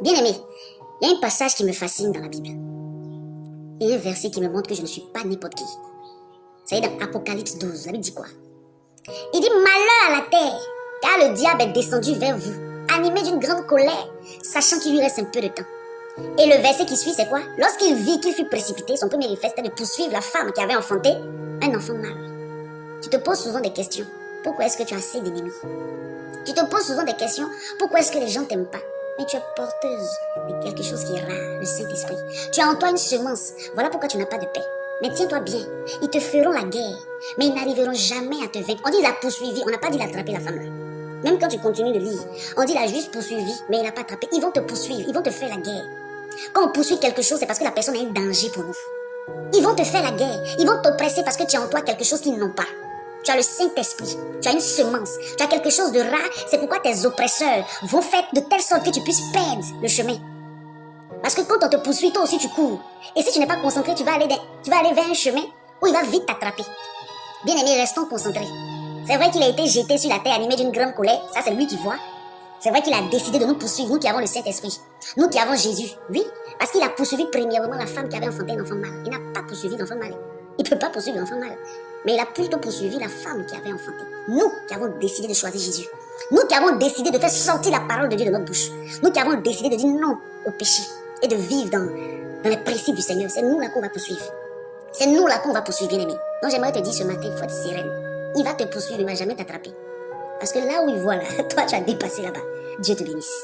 Bien aimé, il y a un passage qui me fascine dans la Bible. Et un verset qui me montre que je ne suis pas n'importe qui. Ça y est dans Apocalypse 12, la Bible dit quoi? Il dit malheur à la terre, car le diable est descendu vers vous, animé d'une grande colère, sachant qu'il lui reste un peu de temps. Et le verset qui suit, c'est quoi? Lorsqu'il vit qu'il fut précipité, son premier réflexe était de poursuivre la femme qui avait enfanté un enfant mâle. Tu te poses souvent des questions. Pourquoi est-ce que tu as assez d'ennemis? Tu te poses souvent des questions. Pourquoi est-ce que les gens t'aiment pas? Mais tu es porteuse de quelque chose qui est rare, le Saint-Esprit. Tu as en toi une semence. Voilà pourquoi tu n'as pas de paix. Mais tiens-toi bien. Ils te feront la guerre, mais ils n'arriveront jamais à te vaincre. On dit la poursuivi, on n'a pas dit l'attraper la femme là. Même quand tu continues de lire, on dit la juste poursuivi, mais il n'a pas attrapé. Ils vont te poursuivre, ils vont te faire la guerre. Quand on poursuit quelque chose, c'est parce que la personne est un danger pour nous. Ils vont te faire la guerre, ils vont t'oppresser parce que tu as en toi quelque chose qu'ils n'ont pas. Tu as le Saint-Esprit, tu as une semence, tu as quelque chose de rare. C'est pourquoi tes oppresseurs vont faire de telle sorte que tu puisses perdre le chemin. Parce que quand on te poursuit, toi aussi tu cours. Et si tu n'es pas concentré, tu vas aller vers un chemin où il va vite t'attraper. Bien aimé, restons concentrés. C'est vrai qu'il a été jeté sur la terre animé d'une grande colère. Ça, c'est lui qui voit. C'est vrai qu'il a décidé de nous poursuivre, nous qui avons le Saint-Esprit. Nous qui avons Jésus. Oui, parce qu'il a poursuivi premièrement la femme qui avait enfanté un enfant mâle. Il n'a pas poursuivi l'enfant mâle. Il ne peut pas poursuivre l'enfant mâle. Mais il a plutôt poursuivi la femme qui avait enfanté. Nous qui avons décidé de choisir Jésus. Nous qui avons décidé de faire sortir la parole de Dieu de notre bouche. Nous qui avons décidé de dire non au péché et de vivre dans les principes du Seigneur. C'est nous là qu'on va poursuivre. C'est nous là qu'on va poursuivre, bien aimé. Donc j'aimerais te dire ce matin, il faut être sereine. Il va te poursuivre, il ne va jamais t'attraper. Parce que là où il voit là, toi tu as dépassé là-bas. Dieu te bénisse.